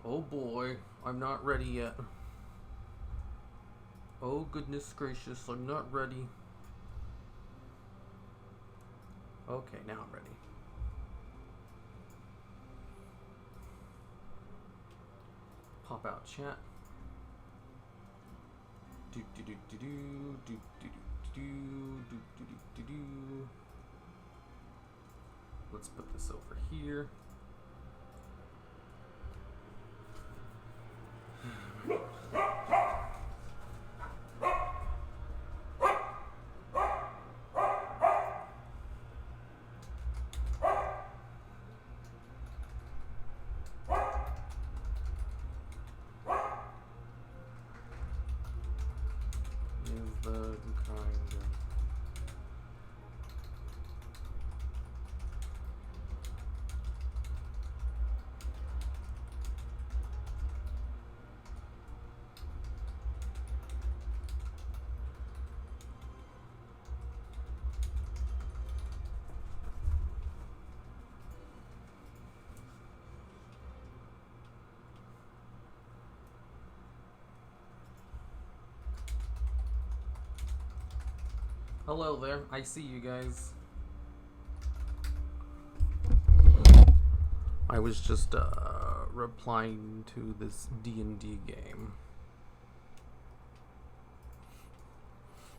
Oh boy, I'm not ready yet. Oh goodness gracious, I'm not ready. Okay, now I'm ready. Pop out chat. Do do do do do do do do do do do do. Let's put this over here. Is the kind of hello there, I see you guys. I was just replying to this D&D game.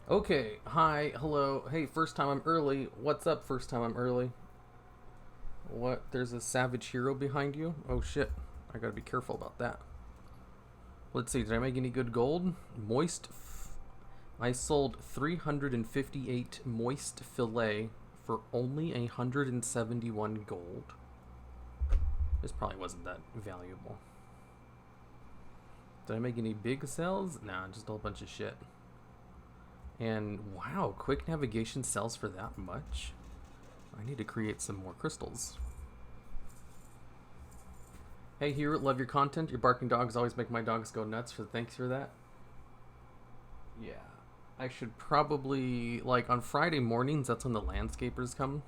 Okay, hi, hello. Hey, first time I'm early. What's up, first time I'm early? What? There's a savage hero behind you? Oh shit, I gotta be careful about that. Let's see, did I make any good gold? I sold 358 moist fillet for only 171 gold. This probably wasn't that valuable. Did I make any big sales? Nah, just a whole bunch of shit. And wow, quick navigation sells for that much? I need to create some more crystals. Hey Hero, love your content. Your barking dogs always make my dogs go nuts, so thanks for that. Yeah. I should probably, like, on Friday mornings, that's when the landscapers come.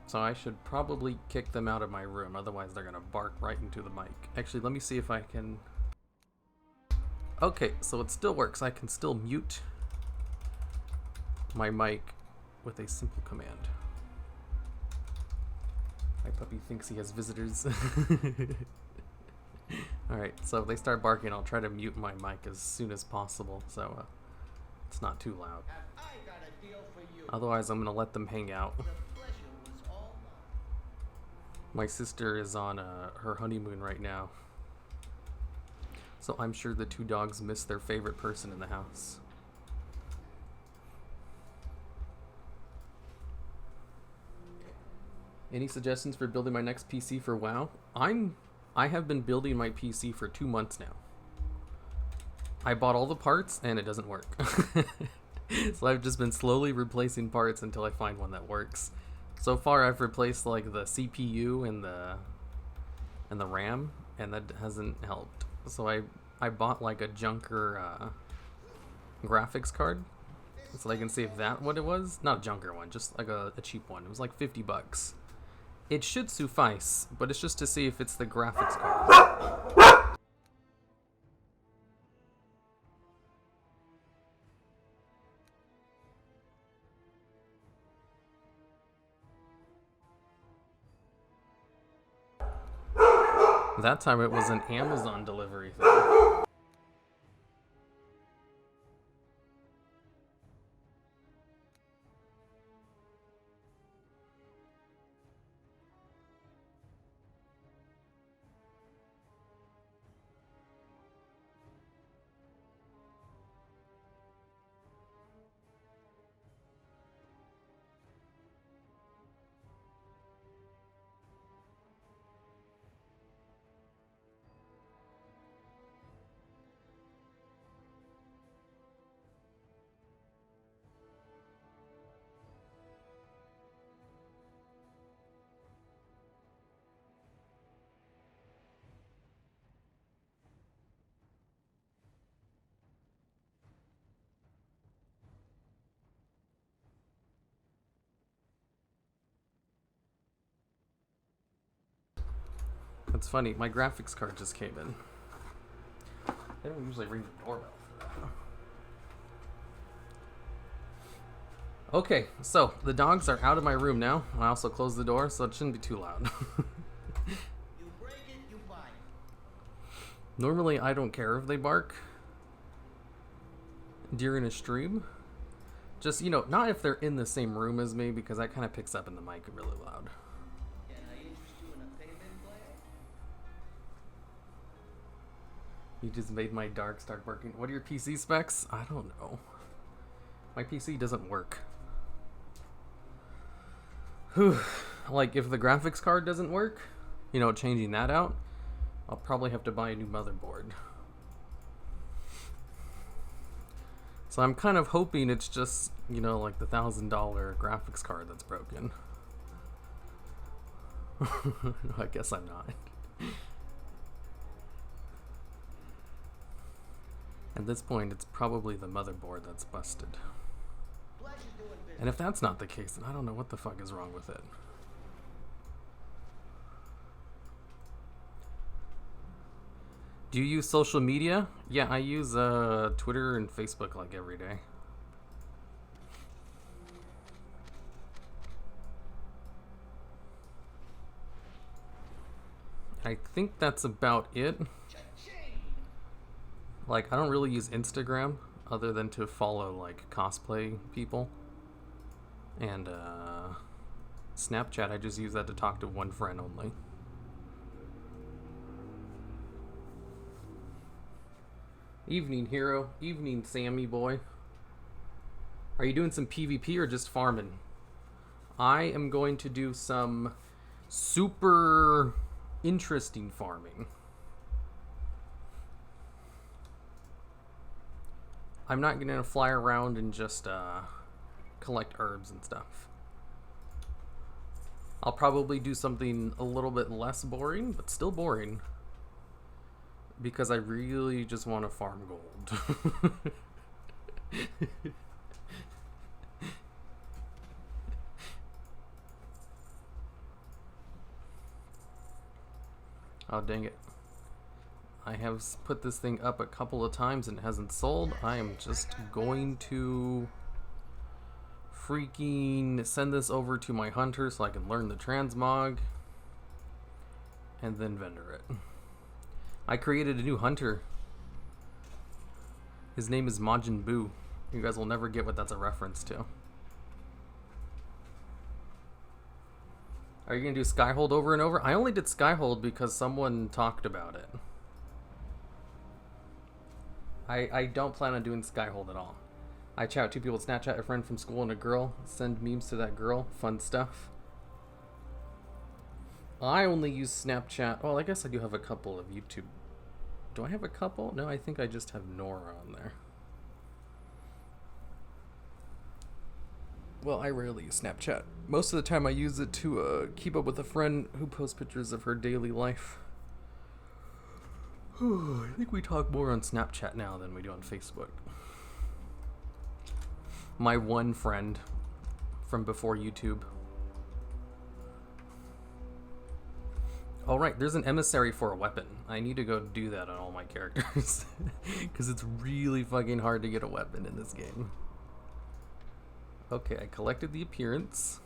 So I should probably kick them out of my room, otherwise they're gonna bark right into the mic. Actually, let me see if I can... Okay, so it still works. I can still mute my mic with a simple command. My puppy thinks he has visitors. Alright, so if they start barking, I'll try to mute my mic as soon as possible, so it's not too loud. Otherwise, I'm going to let them hang out. My sister is on her honeymoon right now, so I'm sure the two dogs miss their favorite person in the house. Any suggestions for building my next PC for WoW? I have been building my PC for 2 months now. I bought all the parts and it doesn't work. So I've just been slowly replacing parts until I find one that works. So far I've replaced like the CPU and the RAM, and that hasn't helped. So I bought like a junker graphics card so I can see if that what it was. Not a junker one, just like a cheap one. It was like 50 bucks. It should suffice, but it's just to see if it's the graphics card. That time it was an Amazon delivery thing. It's funny, my graphics card just came in. They don't usually ring the doorbell for that. Okay, so the dogs are out of my room now. I also closed the door, so it shouldn't be too loud. You break it, you buy it. Normally, I don't care if they bark during a stream. Just, you know, not if they're in the same room as me, because that kind of picks up in the mic really loud. Can I interest you in a payment plan? You just made my dark start working. What are your PC specs? I don't know. My PC doesn't work. Whew. Like, if the graphics card doesn't work, you know, changing that out, I'll probably have to buy a new motherboard. So I'm kind of hoping it's just, you know, like the $1,000 graphics card that's broken. I guess I'm not. At this point, it's probably the motherboard that's busted. And if that's not the case, then I don't know what the fuck is wrong with it. Do you use social media? Yeah, I use Twitter and Facebook like every day. I think that's about it. Like, I don't really use Instagram other than to follow like cosplay people. And Snapchat, I just use that to talk to one friend only. Evening, hero. Evening, Sammy boy. Are you doing some PvP or just farming? I am going to do some super interesting farming. I'm not going to fly around and just collect herbs and stuff. I'll probably do something a little bit less boring, but still boring. Because I really just want to farm gold. Oh, dang it. I have put this thing up a couple of times and it hasn't sold. I am just going to freaking send this over to my hunter so I can learn the transmog and then vendor it. I created a new hunter. His name is Majin Buu. You guys will never get what that's a reference to. Are you gonna do Skyhold over and over? I only did Skyhold because someone talked about it. I don't plan on doing Skyhold at all. I chat with two people, Snapchat, a friend from school and a girl, send memes to that girl, fun stuff. I only use Snapchat. Well, I guess I do have a couple of YouTube. Do I have a couple? No, I think I just have Nora on there. Well, I rarely use Snapchat. Most of the time I use it to keep up with a friend who posts pictures of her daily life. I think we talk more on Snapchat now than we do on Facebook. My one friend from before YouTube. Alright, there's an emissary for a weapon. I need to go do that on all my characters. Because it's really fucking hard to get a weapon in this game. Okay, I collected the appearance.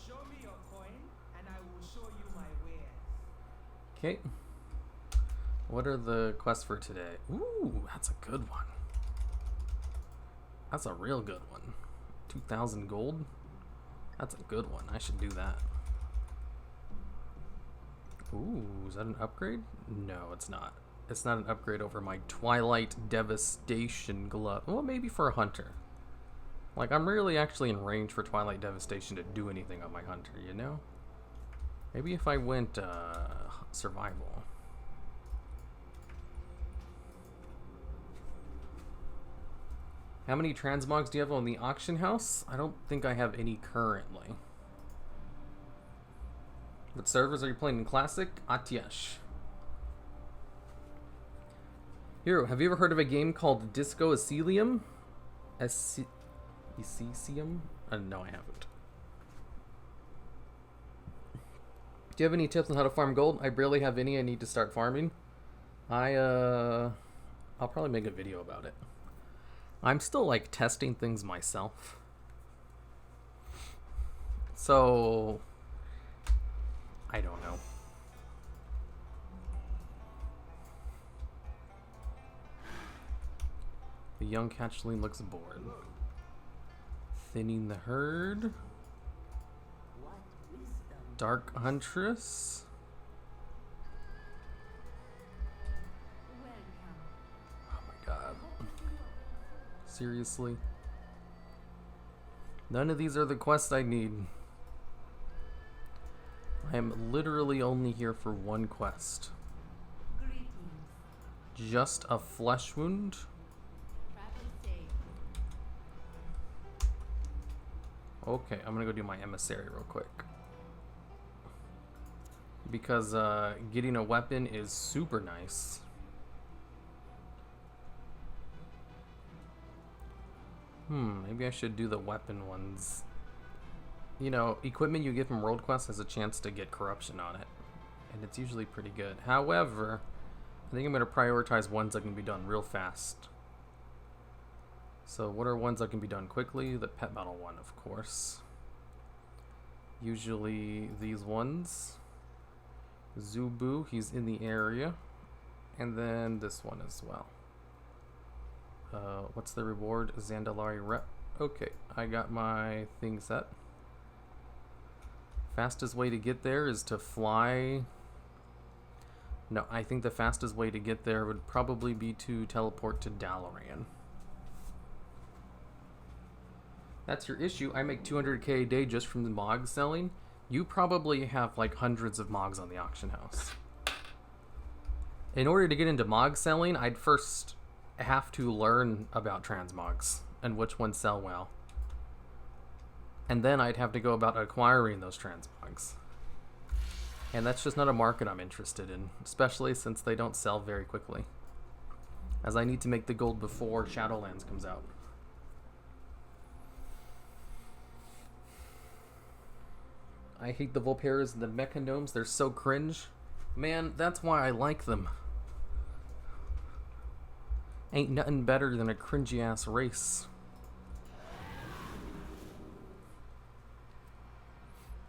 Show me your coin, and I will show you my wares. Okay. What are the quests for today? Ooh, that's a good one. That's a real good one. 2,000 gold? That's a good one. I should do that. Ooh, is that an upgrade? No, it's not. It's not an upgrade over my Twilight Devastation glove. Well, maybe for a hunter. Like, I'm really actually in range for Twilight Devastation to do anything on my hunter, you know? Maybe if I went survival. How many transmogs do you have on the auction house? I don't think I have any currently. What servers are you playing in Classic? Atyash. Hero, have you ever heard of a game called Disco Elysium? Elysium? No, I haven't. Do you have any tips on how to farm gold? I barely have any. I need to start farming. I'll probably make a video about it. I'm still like testing things myself. So I don't know. The young catchling looks bored. Thinning the herd. Dark Huntress. Oh my god. Seriously? None of these are the quests I need. I am literally only here for one quest. Just a flesh wound. Okay, I'm gonna go do my emissary real quick. Because getting a weapon is super nice. Maybe I should do the weapon ones. You know, equipment you get from World Quest has a chance to get corruption on it. And it's usually pretty good. However, I think I'm going to prioritize ones that can be done real fast. So what are ones that can be done quickly? The pet battle one, of course. Usually these ones. Zubu, he's in the area. And then this one as well. What's the reward? Zandalari rep. Okay, I got my thing set. Fastest way to get there is to fly. No, I think the fastest way to get there would probably be to teleport to Dalaran. That's your issue. I make 200k a day just from the Mog selling. You probably have like hundreds of Mogs on the auction house. In order to get into Mog selling, I'd first have to learn about transmogs and which ones sell well. And then I'd have to go about acquiring those transmogs. And that's just not a market I'm interested in, especially since they don't sell very quickly. As I need to make the gold before Shadowlands comes out. I hate the Volperas and the Mechanomes. They're so cringe. Man, that's why I like them. Ain't nothing better than a cringy ass race.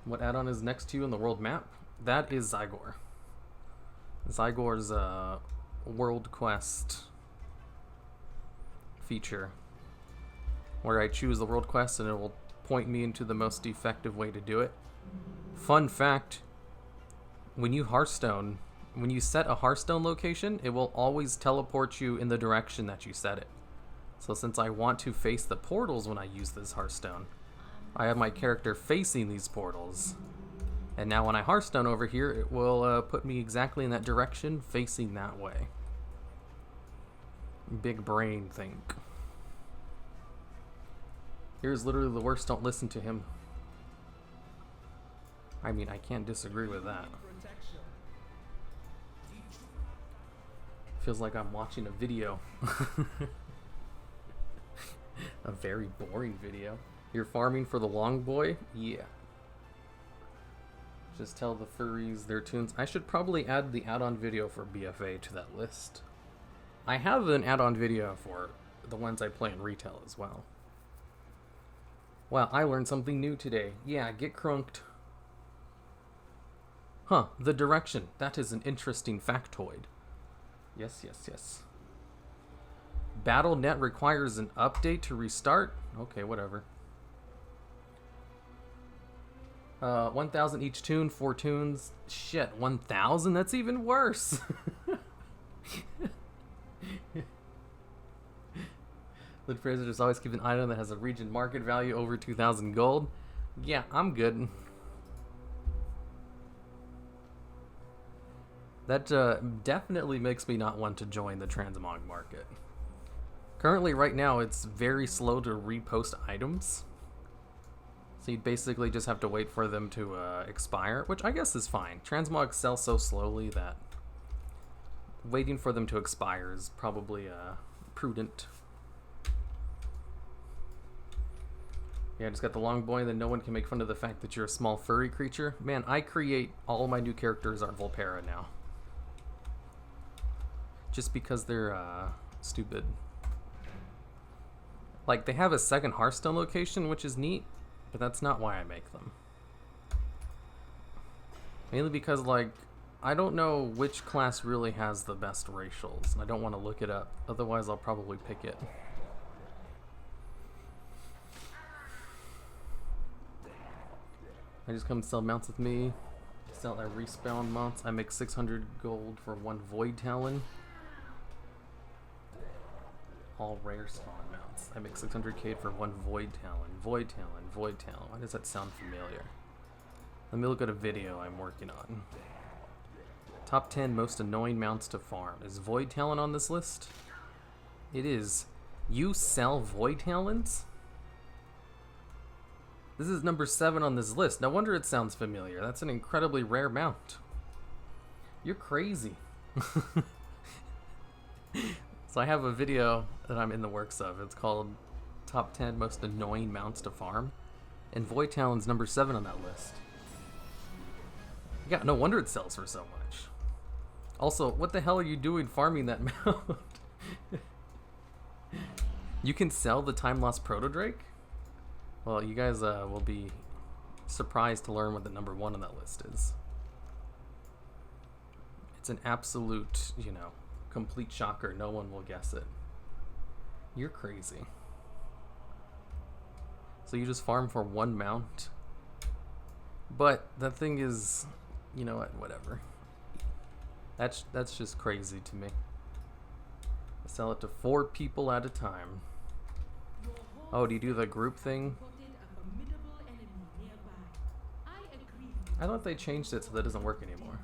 What add-on is next to you in the world map? That is Zygor. Zygor's world quest feature, where I choose the world quest and it will point me into the most effective way to do it. Fun fact, when you Hearthstone, when you set a Hearthstone location, it will always teleport you in the direction that you set it. So since I want to face the portals when I use this Hearthstone, I have my character facing these portals. And now when I Hearthstone over here, it will put me exactly in that direction, facing that way. Big brain think. Here's literally the worst, don't listen to him. I mean, I can't disagree with that. Feels like I'm watching a video. A very boring video. You're farming for the long boy? Yeah. Just tell the furries their tunes. I should probably add the add-on video for BfA to that list. I have an add-on video for the ones I play in retail as well. Wow, I learned something new today. Yeah, get crunked. Huh, the direction. That is an interesting factoid. Yes, yes, yes. BattleNet requires an update to restart? Okay, whatever. 1,000 each tune, 4 tunes. Shit, 1,000? That's even worse. The Fraser just always keep an item that has a region market value over 2,000 gold. Yeah, I'm good. That definitely makes me not want to join the transmog market. Currently, right now, it's very slow to repost items. So you'd basically just have to wait for them to expire, which I guess is fine. Transmogs sell so slowly that waiting for them to expire is probably prudent. Yeah, I just got the long boy, and then no one can make fun of the fact that you're a small furry creature. Man, I create all my new characters are Volpera now. Just because they're stupid. Like, they have a second Hearthstone location, which is neat, but that's not why I make them. Mainly because, like, I don't know which class really has the best racials, and I don't want to look it up. Otherwise, I'll probably pick it. I just come sell mounts with me. Sell I respawn mounts. I make 600 gold for one Void Talon. All rare spawn mounts. I make 600k for one Void Talon. Void Talon. Void Talon. Why does that sound familiar? Let me look at a video I'm working on. Top 10 most annoying mounts to farm. Is Void Talon on this list? It is. You sell Void Talons? This is number 7 on this list. No wonder it sounds familiar. That's an incredibly rare mount. You're crazy. So I have a video that I'm in the works of. It's called Top 10 Most Annoying Mounts to Farm. And Void Talon's number 7 on that list. Yeah, no wonder it sells for so much. Also, what the hell are you doing farming that mount? You can sell the Time Lost Proto Drake? Well, you guys will be surprised to learn what the number 1 on that list is. It's an absolute, you know, complete shocker. No one will guess it. You're crazy. So you just farm for one mount? But that thing is, you know what, whatever. That's just crazy to me. I sell it to 4 people at a time. Oh, do you do the group thing? I thought they changed it so that doesn't work anymore.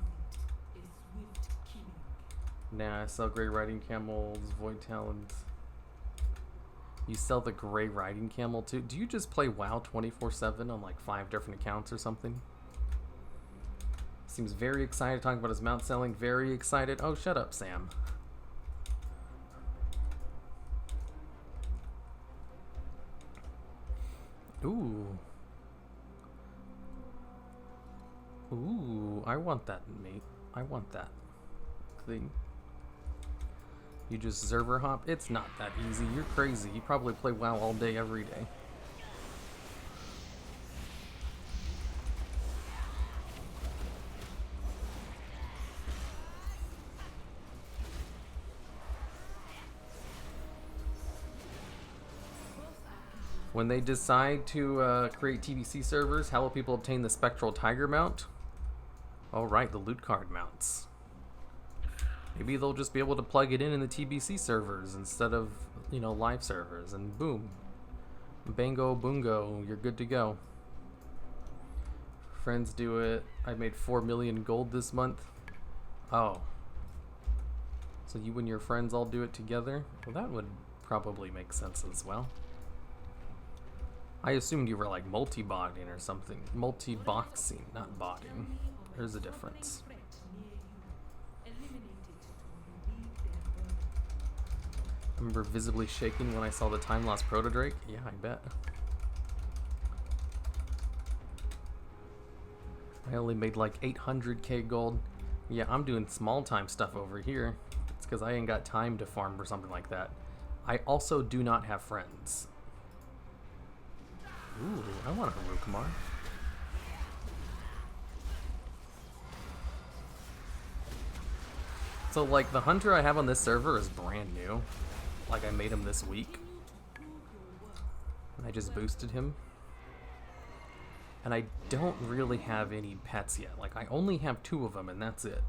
Nah, I sell gray riding camels, void talons. You sell the gray riding camel too? Do you just play WoW 24/7 on like 5 different accounts or something? Seems very excited talking about his mount selling. Very excited. Oh, shut up, Sam. Ooh. Ooh, I want that, mate. I want that thing. You just server hop? It's not that easy. You're crazy. You probably play WoW all day, every day. When they decide to create TBC servers, how will people obtain the Spectral Tiger mount? Oh, right, the loot card mounts. Maybe they'll just be able to plug it in the TBC servers instead of, you know, live servers, and boom. Bango boongo, you're good to go. Friends do it. I made 4 million gold this month. Oh. So you and your friends all do it together? Well, that would probably make sense as well. I assumed you were like multi-botting or something. Multi-boxing, not botting. There's a difference. I remember visibly shaking when I saw the Time Lost Proto Drake. Yeah, I bet. I only made like 800k gold. Yeah, I'm doing small time stuff over here. It's because I ain't got time to farm or something like that. I also do not have friends. Ooh, I want a Harukumar. So, like, the hunter I have on this server is brand new. Like, I made him this week. And I just boosted him. And I don't really have any pets yet. Like, I only have 2 of them, and that's it.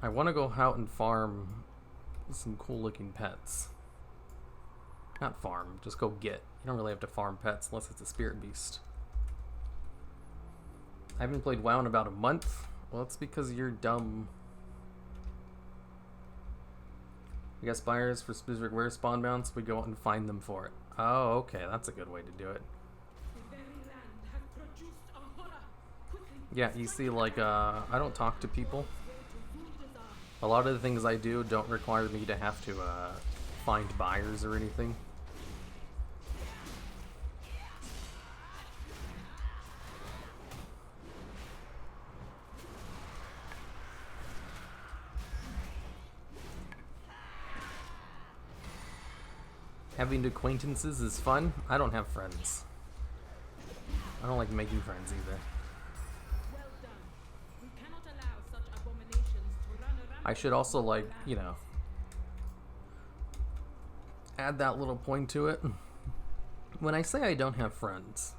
I want to go out and farm some cool-looking pets. Not farm, just go get. You don't really have to farm pets unless it's a spirit beast. I haven't played WoW in about a month. Well, that's because you're dumb. We got spires for specific rare spawn mounts. We go out and find them for it. Oh, okay, that's a good way to do it. Yeah, you see, like, I don't talk to people. A lot of the things I do don't require me to have to find buyers or anything. Having acquaintances is fun. I don't have friends. I don't like making friends either. Well done. We cannot allow such abominations to run around. I should also, like, you know, add that little point to it. When I say I don't have friends,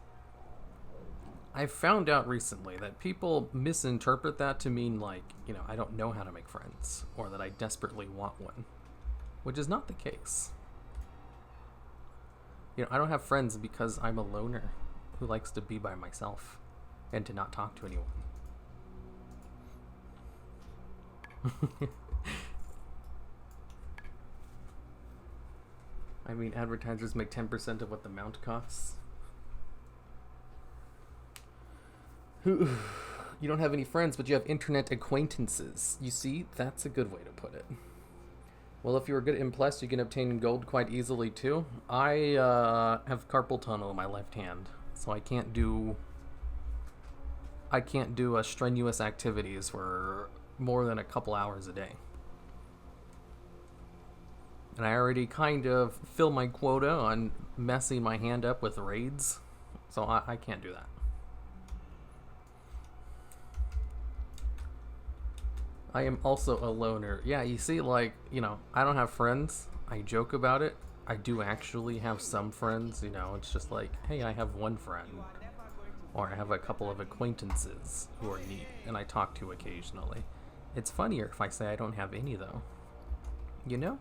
I found out recently that people misinterpret that to mean, like, you know, I don't know how to make friends, or that I desperately want one, which is not the case. You know, I don't have friends because I'm a loner who likes to be by myself and to not talk to anyone. I mean, advertisers make 10% of what the mount costs. You don't have any friends, but you have internet acquaintances. You see, that's a good way to put it. Well, if you're good at Implest, you can obtain gold quite easily too. I have carpal tunnel in my left hand, so I can't do strenuous activities for more than a couple hours a day. And I already kind of fill my quota on messing my hand up with raids, so I can't do that. I am also a loner. Yeah, you see, like, you know, I don't have friends. I joke about it. I do actually have some friends, you know, it's just like, hey, I have one friend. Or I have a couple of acquaintances who are neat, and I talk to occasionally. It's funnier if I say I don't have any, though. You know?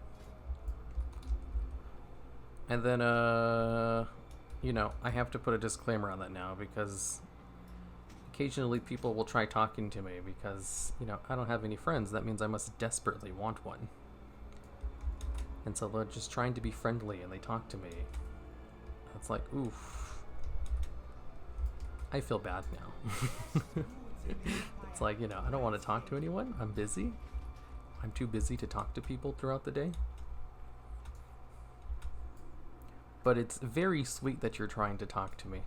And then, you know, I have to put a disclaimer on that now, because occasionally people will try talking to me because, you know, I don't have any friends. That means I must desperately want one. And so they're just trying to be friendly and they talk to me. It's like, oof. I feel bad now. It's like, you know, I don't want to talk to anyone. I'm busy. I'm too busy to talk to people throughout the day. But it's very sweet that you're trying to talk to me.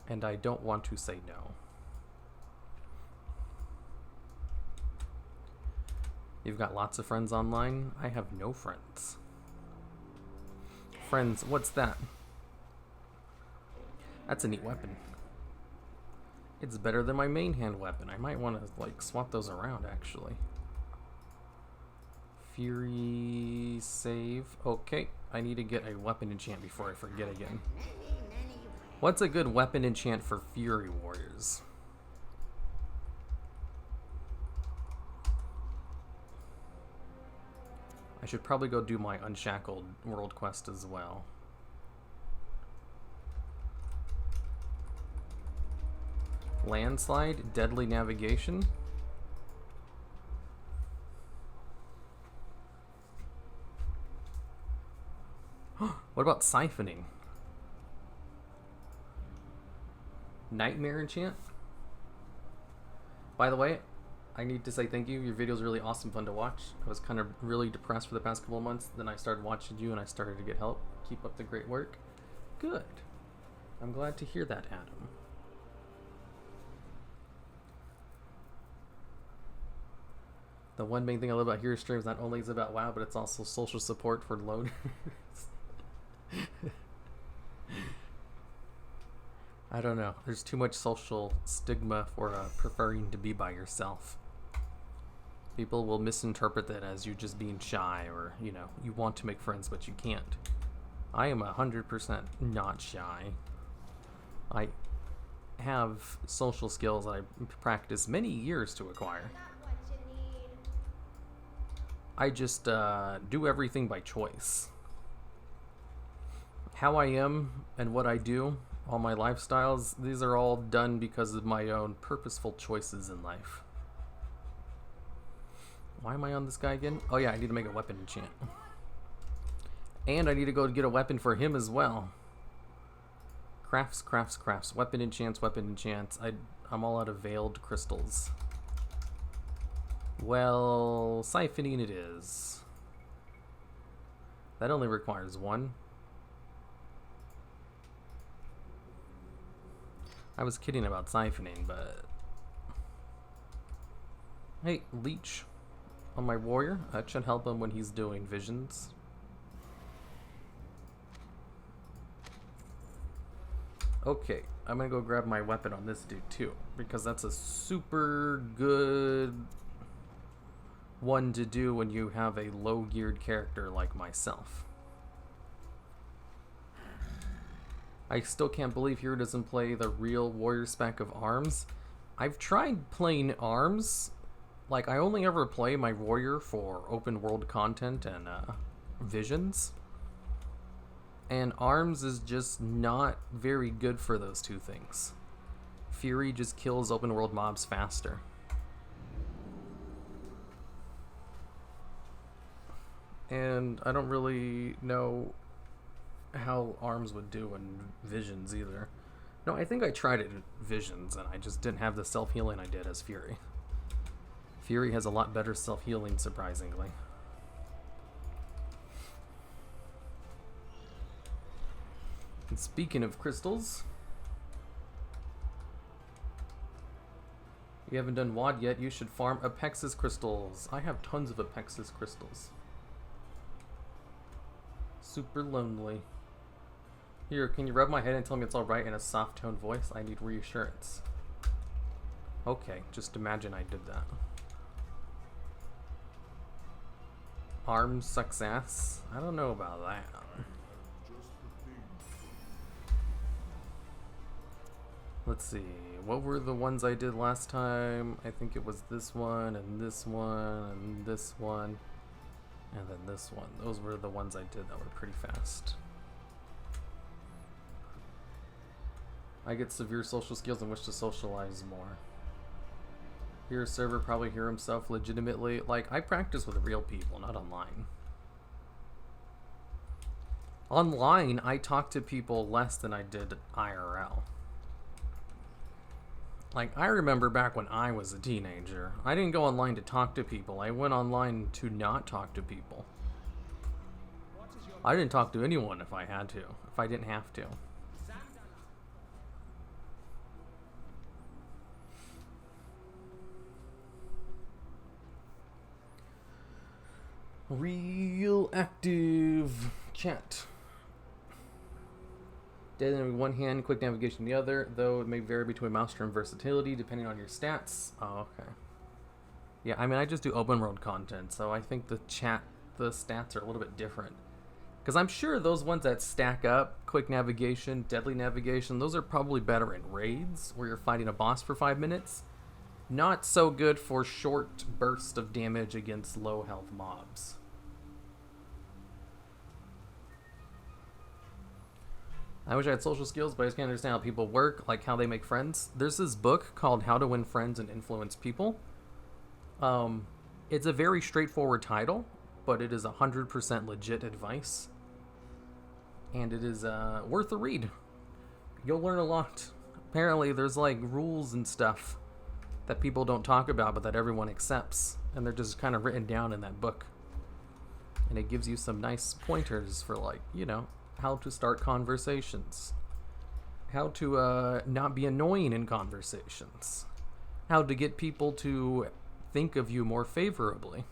And I don't want to say no. You've got lots of friends online. I have no friends. Friends, what's that? That's a neat weapon. It's better than my main hand weapon. I might want to, like, swap those around, actually. Fury save. Okay, I need to get a weapon enchant before I forget again. What's a good weapon enchant for Fury Warriors? I should probably go do my Unshackled World Quest as well. Landslide, Deadly Navigation. What about Siphoning? Nightmare enchant? By the way, I need to say thank you. Your video's really awesome, fun to watch. I was kind of really depressed for the past couple of months. Then I started watching you and I started to get help. Keep up the great work. Good. I'm glad to hear that, Adam. The one main thing I love about Hero Streams not only is about WoW, but it's also social support for loners. I don't know. There's too much social stigma for preferring to be by yourself. People will misinterpret that as you just being shy, or, you know, you want to make friends but you can't. I am 100% not shy. I have social skills that I practiced many years to acquire. I just do everything by choice. How I am and what I do, all my lifestyles, these are all done because of my own purposeful choices in life. Why am I on this guy again? Oh yeah, I need to make a weapon enchant. And I need to go get a weapon for him as well. Crafts, crafts, crafts. Weapon enchants, weapon enchants. I'm all out of veiled crystals. Well, siphoning it is. That only requires one. I was kidding about siphoning, but... Hey, leech on my warrior. That should help him when he's doing visions. Okay, I'm gonna go grab my weapon on this dude too, because that's a super good one to do when you have a low geared character like myself. I still can't believe Hero doesn't play the real warrior spec of arms. I've tried playing arms. Like, I only ever play my warrior for open world content and visions. And arms is just not very good for those two things. Fury just kills open world mobs faster. And I don't really know how arms would do in visions either. No, I think I tried it in visions and I just didn't have the self-healing I did as Fury. Fury has a lot better self-healing, surprisingly. And speaking of crystals, you haven't done WoD yet, you should farm Apexis crystals. I have tons of Apexis crystals. Super lonely. Here, can you rub my head and tell me it's alright in a soft tone voice? I need reassurance. Okay, just imagine I did that. Arms sucks ass? I don't know about that. Let's see, what were the ones I did last time? I think it was this one, and this one, and this one, and then this one. Those were the ones I did that were pretty fast. I get severe social skills and wish to socialize more. Here, server probably hear himself legitimately. Like, I practice with real people, not online. Online, I talk to people less than I did IRL. Like, I remember back when I was a teenager, I didn't go online to talk to people. I went online to not talk to people. I didn't talk to anyone if I had to, if I didn't have to. Real active chat. Dead in one hand, quick navigation in the other, though it may vary between mouse turn versatility depending on your stats. Oh, okay. Yeah, I mean, I just do open world content, so I think the stats are a little bit different. Because I'm sure those ones that stack up, quick navigation, deadly navigation, those are probably better in raids, where you're fighting a boss for 5 minutes. Not so good for short bursts of damage against low health mobs. I wish I had social skills, but I just can't understand how people work, like how they make friends. There's this book called How to Win Friends and Influence People. It's a very straightforward title, but it is 100% legit advice. And it is worth a read. You'll learn a lot. Apparently there's like rules and stuff that people don't talk about, but that everyone accepts. And they're just kind of written down in that book. And it gives you some nice pointers for, like, you know, how to start conversations, how to not be annoying in conversations, how to get people to think of you more favorably.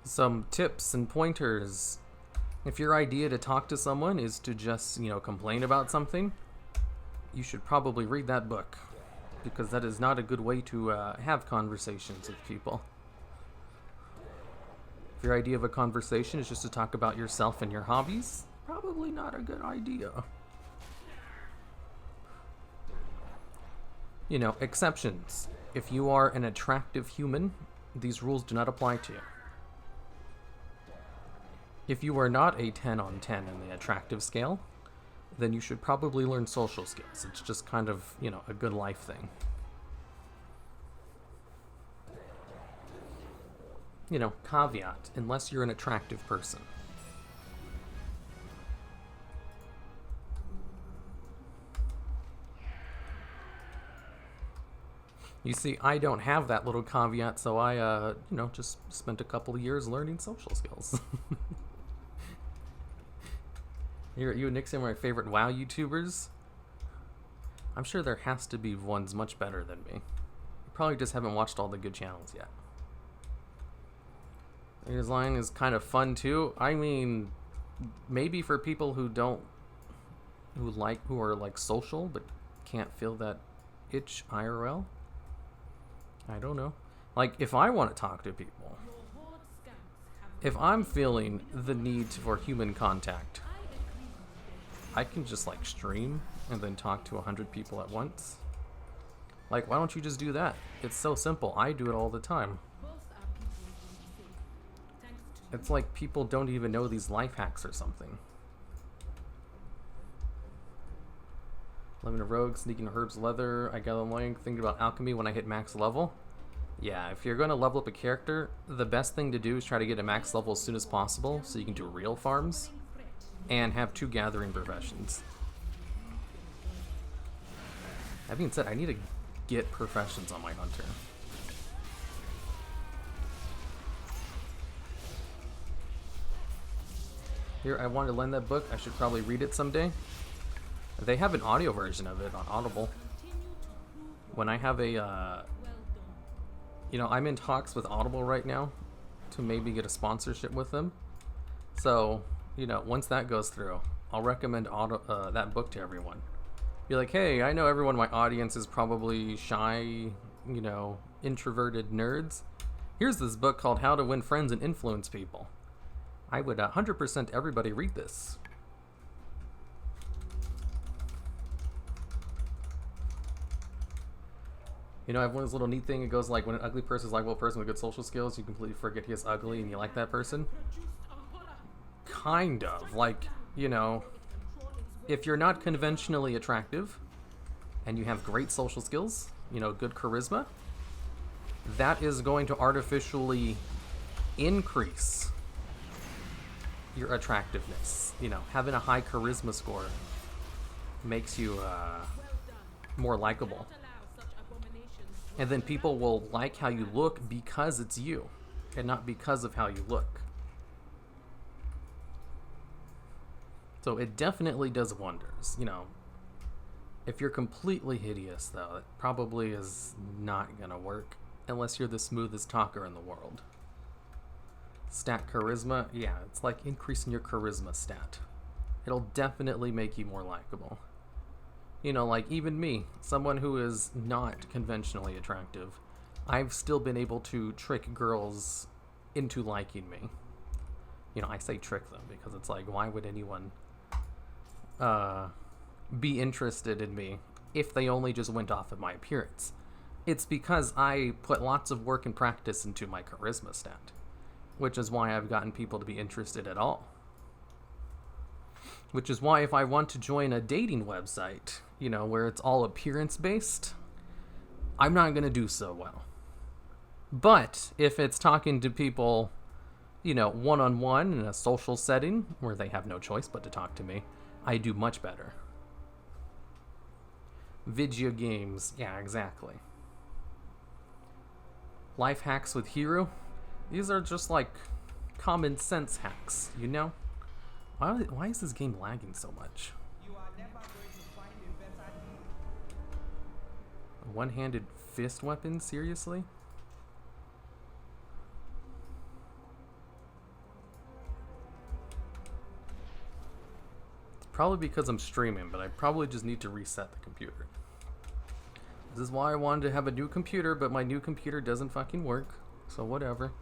Some tips and pointers. If your idea to talk to someone is to just, you know, complain about something, you should probably read that book, because that is not a good way to have conversations with people. If your idea of a conversation is just to talk about yourself and your hobbies, probably not a good idea. You know, exceptions. If you are an attractive human, these rules do not apply to you. If you are not a 10 on 10 in the attractive scale, then you should probably learn social skills. It's just kind of, you know, a good life thing. You know, caveat, unless you're an attractive person. You see, I don't have that little caveat, so I, you know, just spent a couple of years learning social skills. You and Nixon are my favorite WoW YouTubers. I'm sure there has to be ones much better than me. You probably just haven't watched all the good channels yet. His line is kind of fun too. I mean, maybe for people who are like social but can't feel that itch IRL. I don't know. Like, if I want to talk to people, if I'm feeling the need for human contact, I can just like stream and then talk to 100 people at once. Like, why don't you just do that? It's so simple. I do it all the time. It's like people don't even know these life hacks or something. Living a rogue, sneaking herbs leather. I got annoying thinking about alchemy when I hit max level. Yeah, if you're going to level up a character, the best thing to do is try to get a max level as soon as possible so you can do real farms and have 2 gathering professions. That being said, I need to get professions on my hunter. Here, I wanted to lend that book. I should probably read it someday. They have an audio version of it on Audible. When I have a, you know, I'm in talks with Audible right now to maybe get a sponsorship with them. So, you know, once that goes through, I'll recommend that book to everyone. Be like, hey, I know everyone in my audience is probably shy, you know, introverted nerds. Here's this book called How to Win Friends and Influence People. I would 100% everybody read this. You know, I have one of this little neat thing. It goes like, when an ugly person is like, well, a person with good social skills, you completely forget he is ugly and you like that person. Kind of. Like, you know, if you're not conventionally attractive and you have great social skills, you know, good charisma, that is going to artificially increase your attractiveness. You know, having a high charisma score makes you more likable. And then people will like how you look because it's you and not because of how you look. So it definitely does wonders. You know, if you're completely hideous, though, it probably is not going to work unless you're the smoothest talker in the world. Stat charisma, yeah, it's like increasing your charisma stat. It'll definitely make you more likable. You know, like even me, someone who is not conventionally attractive, I've still been able to trick girls into liking me. You know, I say trick them because it's like, why would anyone be interested in me if they only just went off of my appearance? It's because I put lots of work and practice into my charisma stat, which is why I've gotten people to be interested at all. Which is why if I want to join a dating website, you know, where it's all appearance-based, I'm not going to do so well. But if it's talking to people, you know, one-on-one in a social setting where they have no choice but to talk to me, I do much better. Video games, yeah, exactly. Life hacks with Hero. These are just like common sense hacks, you know? Why is this game lagging so much? You are never going to find a better deal. A one-handed fist weapon? Seriously? Probably because I'm streaming, but I probably just need to reset the computer. This is why I wanted to have a new computer, but my new computer doesn't fucking work. So whatever.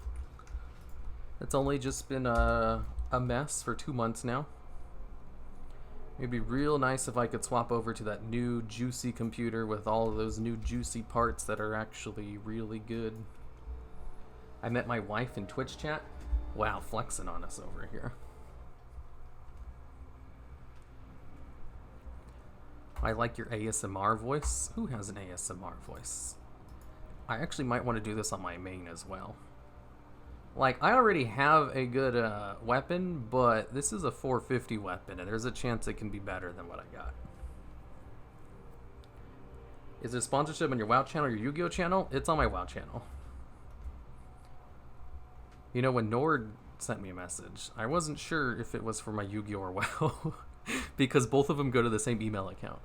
It's only just been a mess for 2 months now. It'd be real nice if I could swap over to that new juicy computer with all of those new juicy parts that are actually really good. I met my wife in Twitch chat. Wow, flexing on us over here. I like your ASMR voice. Who has an ASMR voice? I actually might want to do this on my main as well. Like, I already have a good weapon, but this is a 450 weapon, and there's a chance it can be better than what I got. Is there sponsorship on your WoW channel or your Yu-Gi-Oh channel? It's on my WoW channel. You know, when Nord sent me a message, I wasn't sure if it was for my Yu-Gi-Oh or WoW, because both of them go to the same email account.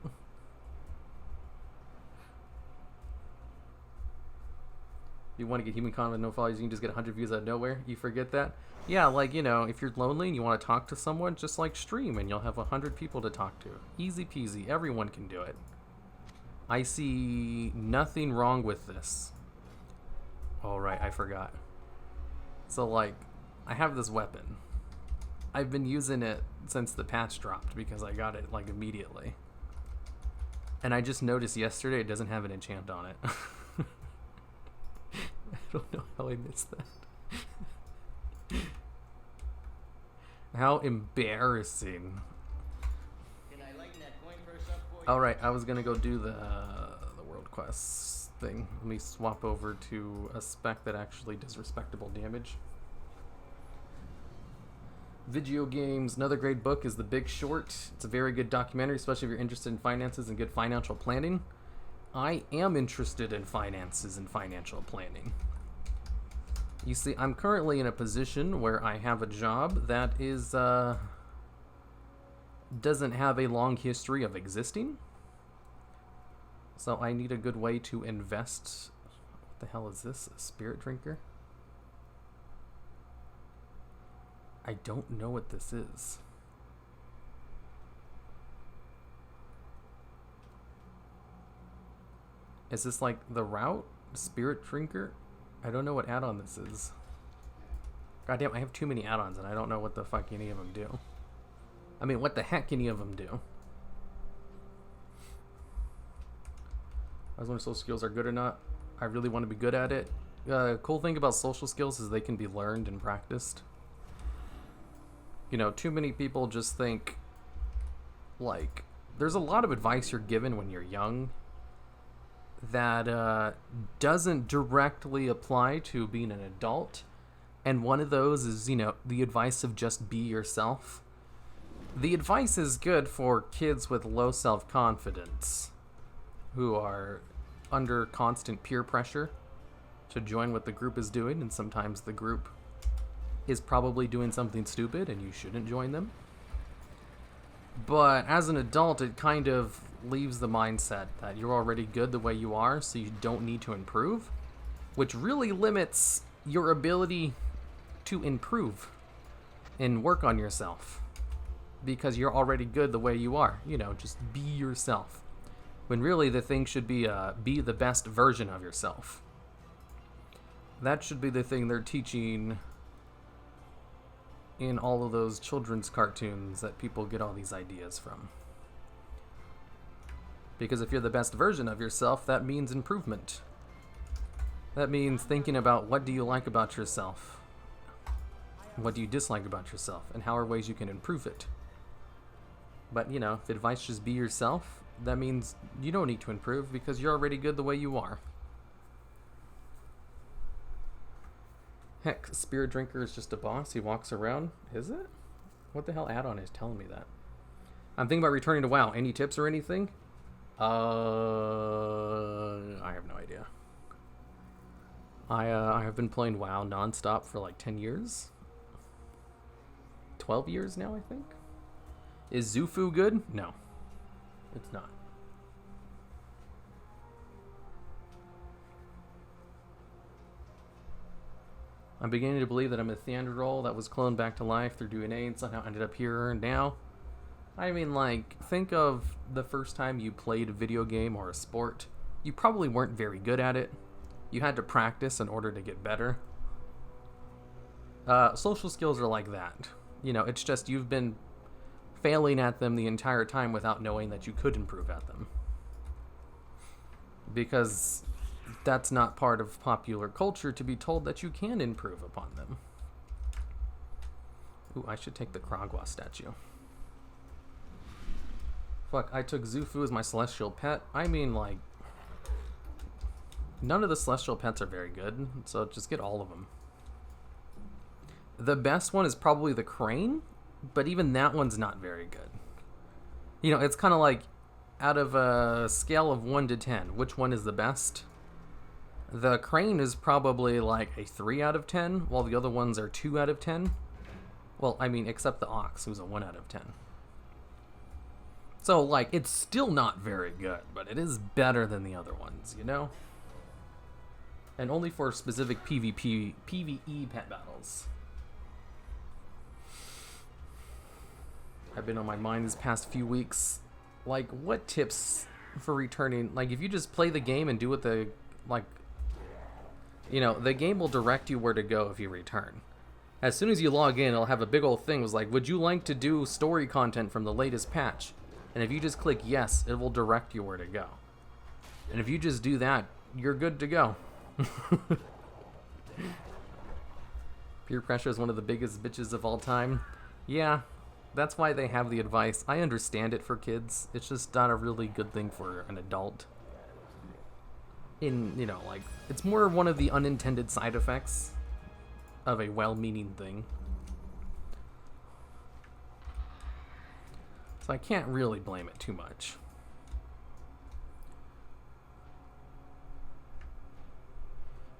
You want to get human content with no followers, you can just get 100 views out of nowhere. You forget that. Yeah, like, you know, if you're lonely and you want to talk to someone, just like stream and you'll have 100 people to talk to. Easy peasy. Everyone can do it. I see nothing wrong with this. Oh, right, I forgot. So, like, I have this weapon. I've been using it since the patch dropped because I got it, like, immediately. And I just noticed yesterday it doesn't have an enchant on it. I don't know how I missed that. How embarrassing. Can I lighten that coin purse up for you? Alright, I was gonna go do the world quest thing. Let me swap over to a spec that actually does respectable damage. Video games. Another great book is The Big Short. It's a very good documentary, especially if you're interested in finances and good financial planning. I am interested in finances and financial planning. You see, I'm currently in a position where I have a job that is, doesn't have a long history of existing. So I need a good way to invest. What the hell is this? A spirit drinker? I don't know what this is. Is this like the route? Spirit drinker? I don't know what add-on this is. Goddamn, I have too many add-ons and I don't know what the fuck any of them do. I mean, what the heck any of them do? I was wondering if social skills are good or not. I really want to be good at it. Cool thing about social skills is they can be learned and practiced. You know, too many people just think, like, there's a lot of advice you're given when you're young that doesn't directly apply to being an adult. And one of those is, you know, the advice of just be yourself. The advice is good for kids with low self-confidence who are under constant peer pressure to join what the group is doing, and sometimes the group is probably doing something stupid and you shouldn't join them. But as an adult, it kind of leaves the mindset that you're already good the way you are, so you don't need to improve, which really limits your ability to improve and work on yourself because you're already good the way you are. You know, just be yourself. When really the thing should be the best version of yourself. That should be the thing they're teaching in all of those children's cartoons that people get all these ideas from. Because if you're the best version of yourself, that means improvement. That means thinking about what do you like about yourself? What do you dislike about yourself? And how are ways you can improve it? But, you know, if advice just be yourself, that means you don't need to improve because you're already good the way you are. Heck, Spirit Drinker is just a boss. He walks around. Is it? What the hell add-on is telling me that? I'm thinking about returning to WoW. Any tips or anything? I have no idea. I have been playing WoW nonstop for like 10 years. 12 years now, I think. Is Zufu good? No. It's not. I'm beginning to believe that I'm a Theandrol that was cloned back to life through DNA and somehow ended up here now. I mean, like, think of the first time you played a video game or a sport. You probably weren't very good at it. You had to practice in order to get better. Social skills are like that. You know, it's just you've been failing at them the entire time without knowing that you could improve at them. Because that's not part of popular culture to be told that you can improve upon them. Ooh, I should take the Kragwa statue. Fuck, I took Zufu as my celestial pet. I mean, like, none of the celestial pets are very good, so just get all of them. The best one is probably the crane, but even that one's not very good. You know, it's kind of like, out of a scale of 1 to 10, which one is the best? The crane is probably like a 3 out of 10, while the other ones are 2 out of 10. Well, I mean, except the ox, who's a 1 out of 10. So, like, it's still not very good, but it is better than the other ones, you know? And only for specific PvE pet battles. I've been on my mind these past few weeks. Like, what tips for returning? Like, if you just play the game and do what the, like, you know, the game will direct you where to go if you return. As soon as you log in, it'll have a big old thing. It was like, would you like to do story content from the latest patch? And if you just click yes, it will direct you where to go. And if you just do that, you're good to go. Peer pressure is one of the biggest bitches of all time. Yeah, that's why they have the advice. I understand it for kids. It's just not a really good thing for an adult. You know, like, it's more one of the unintended side effects of a well-meaning thing. So I can't really blame it too much.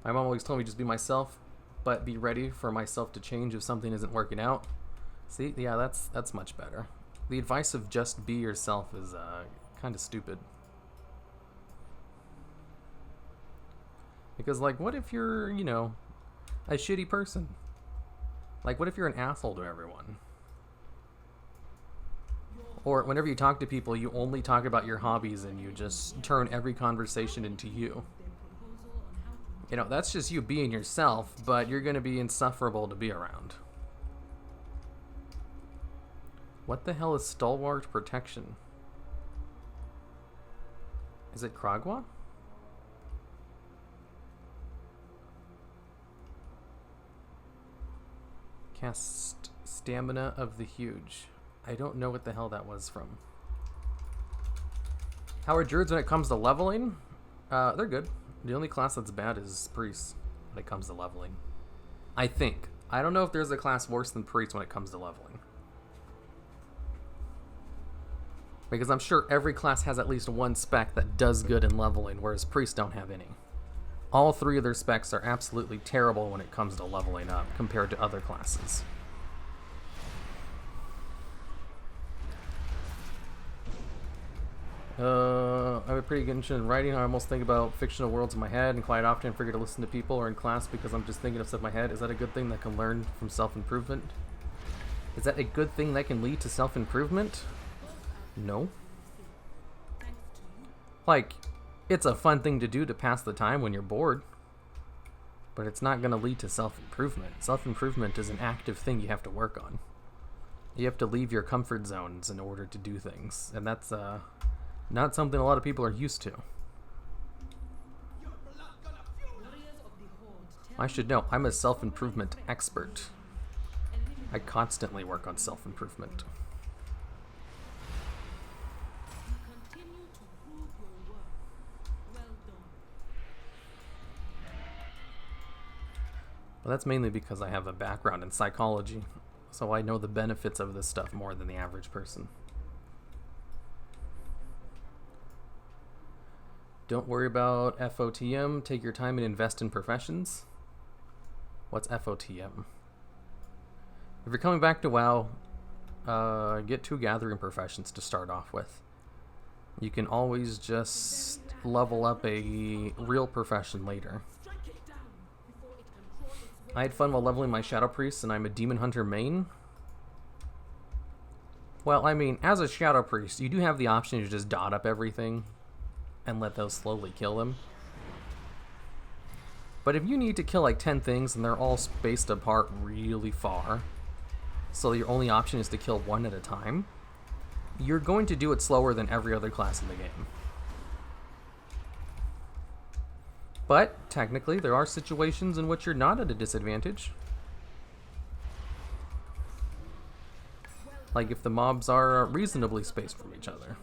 My mom always told me just be myself, but be ready for myself to change if something isn't working out. See, yeah, that's much better. The advice of just be yourself is kind of stupid. Because, like, what if you're, you know, a shitty person? Like, what if you're an asshole to everyone? Or whenever you talk to people, you only talk about your hobbies and you just turn every conversation into you. You know, that's just you being yourself, but you're going to be insufferable to be around. What the hell is stalwart protection? Is it Kragwa? Cast stamina of the huge. I don't know what the hell that was from. How are druids when it comes to leveling? They're good. The only class that's bad is priests when it comes to leveling. I think. I don't know if there's a class worse than priests when it comes to leveling. Because I'm sure every class has at least one spec that does good in leveling, whereas priests don't have any. All three of their specs are absolutely terrible when it comes to leveling up compared to other classes. I have a pretty good interest in writing. I almost think about fictional worlds in my head and quite often forget to listen to people or in class because I'm just thinking of stuff in my head. Is that a good thing that can learn from self-improvement? Is that a good thing that can lead to self-improvement? No. Like, it's a fun thing to do to pass the time when you're bored. But it's not going to lead to self-improvement. Self-improvement is an active thing you have to work on. You have to leave your comfort zones in order to do things. And that's not something a lot of people are used to. I should know. I'm a self-improvement expert. I constantly work on self-improvement. Well, that's mainly because I have a background in psychology, so I know the benefits of this stuff more than the average person. Don't worry about FOTM. Take your time and invest in professions. What's FOTM? If you're coming back to WoW, get 2 gathering professions to start off with. You can always just level up a real profession later. I had fun while leveling my Shadow Priest, and I'm a Demon Hunter main. Well, I mean, as a Shadow Priest, you do have the option to just dot up everything and let those slowly kill them. But if you need to kill like 10 things and they're all spaced apart really far, so your only option is to kill 1 at a time, you're going to do it slower than every other class in the game. But technically, there are situations in which you're not at a disadvantage. Like if the mobs are reasonably spaced from each other.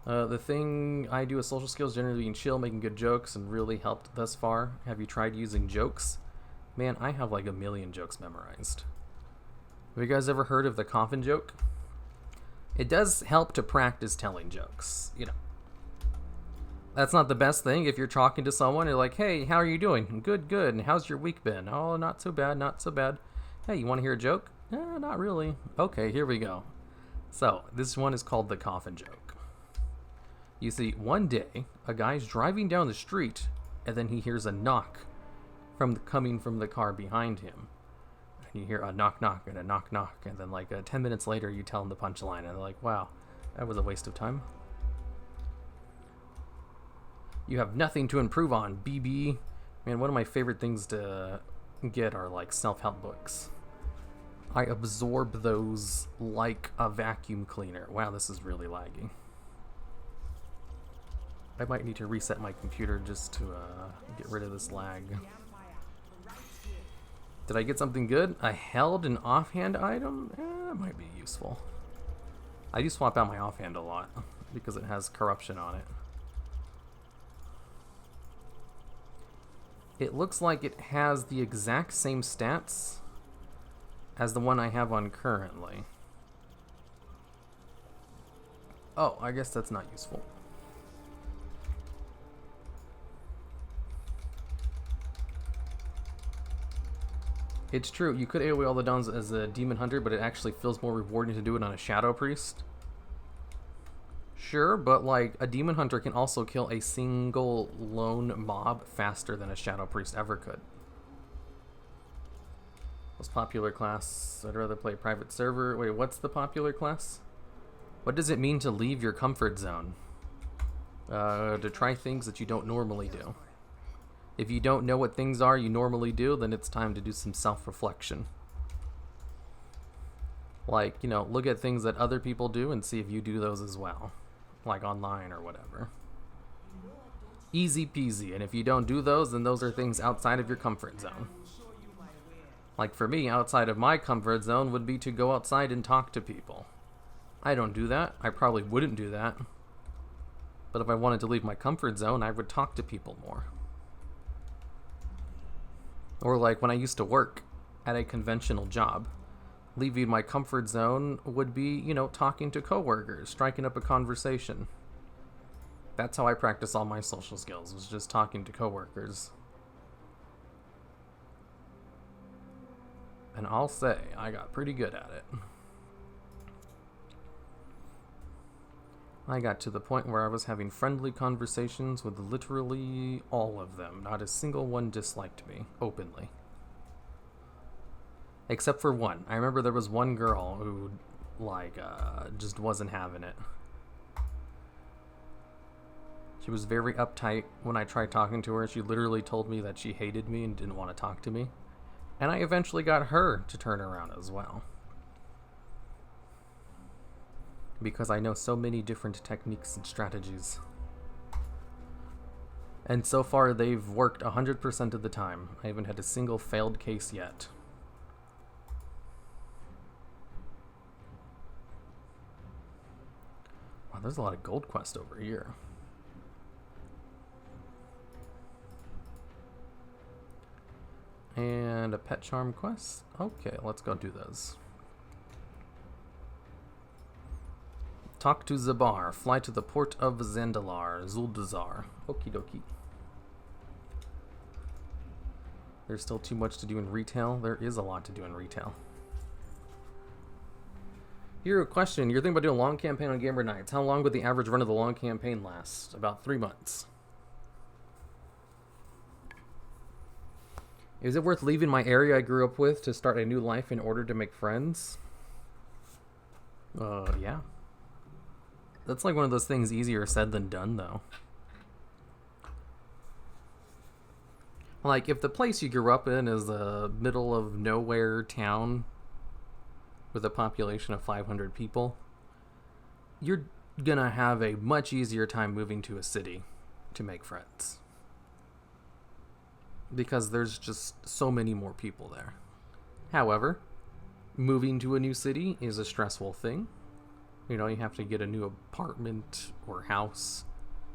The thing I do with social skills, generally being chill, making good jokes, and really helped thus far. Have you tried using jokes? Man, I have like 1 million jokes memorized. Have you guys ever heard of the Coffin joke? It does help to practice telling jokes, you know. That's not the best thing if you're talking to someone, you're like, hey, how are you doing? Good, good. And how's your week been? Oh, not so bad, not so bad. Hey, you want to hear a joke? Not really. Okay, here we go. So, this one is called the Coffin joke. You see, one day, a guy's driving down the street, and then he hears a knock coming from the car behind him. And you hear a knock knock and a knock knock, and then like 10 minutes later you tell him the punchline, and they're like, wow, that was a waste of time. You have nothing to improve on, BB. Man, one of my favorite things to get are like self-help books. I absorb those like a vacuum cleaner. Wow, this is really laggy. I might need to reset my computer just to get rid of this lag. Did I get something good? A held and offhand item? That might be useful. I do swap out my offhand a lot because it has corruption on it. It looks like it has the exact same stats as the one I have on currently. Oh, I guess that's not useful. It's true, you could AoE all the downs as a demon hunter, but it actually feels more rewarding to do it on a shadow priest. Sure, but like a demon hunter can also kill a single lone mob faster than a shadow priest ever could. Most popular class, I'd rather play private server. Wait, what's the popular class? What does it mean to leave your comfort zone? To try things that you don't normally do. If you don't know what things are you normally do, then it's time to do some self-reflection. Like, you know, look at things that other people do and see if you do those as well. Like online or whatever. Easy peasy, and if you don't do those, then those are things outside of your comfort zone. Like for me, outside of my comfort zone would be to go outside and talk to people. I don't do that. I probably wouldn't do that. But if I wanted to leave my comfort zone, I would talk to people more. Or like when I used to work at a conventional job, leaving my comfort zone would be, you know, talking to coworkers, striking up a conversation. That's how I practice all my social skills, was just talking to coworkers. And I'll say, I got pretty good at it. I got to the point where I was having friendly conversations with literally all of them. Not a single one disliked me, openly. Except for one. I remember there was one girl who, like, just wasn't having it. She was very uptight when I tried talking to her. She literally told me that she hated me and didn't want to talk to me. And I eventually got her to turn around as well. Because I know so many different techniques and strategies. And so far they've worked 100% of the time. I haven't had a single failed case yet. Wow, there's a lot of gold quest over here. And a pet charm quest. Okay, let's go do those. Talk to Zabar. Fly to the port of Zandalar. Zuldazar. Okie dokie. There's still too much to do in retail. There is a lot to do in retail. Here, a question. You're thinking about doing a long campaign on Gamer Nights. How long would the average run of the long campaign last? About 3 months. Is it worth leaving my area I grew up with to start a new life in order to make friends? Yeah. That's like one of those things easier said than done, though. Like, if the place you grew up in is a middle of nowhere town with a population of 500 people, you're gonna have a much easier time moving to a city to make friends. Because there's just so many more people there. However, moving to a new city is a stressful thing. You know, you have to get a new apartment or house,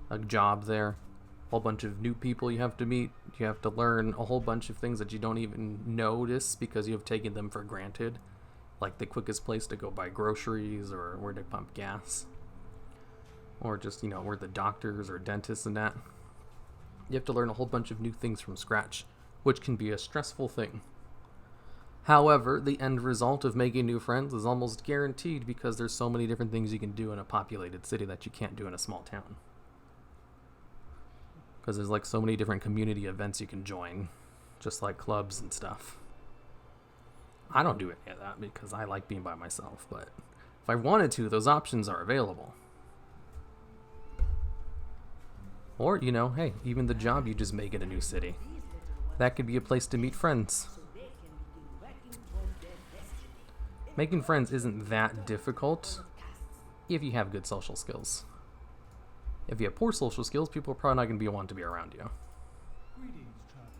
a job there, a whole bunch of new people you have to meet. You have to learn a whole bunch of things that you don't even notice because you have taken them for granted. Like the quickest place to go buy groceries or where to pump gas. Or just, you know, where the doctors or dentists and that. You have to learn a whole bunch of new things from scratch, which can be a stressful thing. However, the end result of making new friends is almost guaranteed because there's so many different things you can do in a populated city that you can't do in a small town. Because there's like so many different community events you can join, just like clubs and stuff. I don't do any of that because I like being by myself, but if I wanted to, those options are available. Or, you know, hey, even the job you just make in a new city. That could be a place to meet friends. Making friends isn't that difficult if you have good social skills. If you have poor social skills, people are probably not going to want to be around you. Greetings, traveler.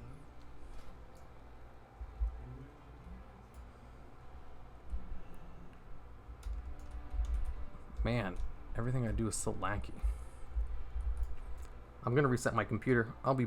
Man, everything I do is so laggy. I'm going to reset my computer. I'll be back.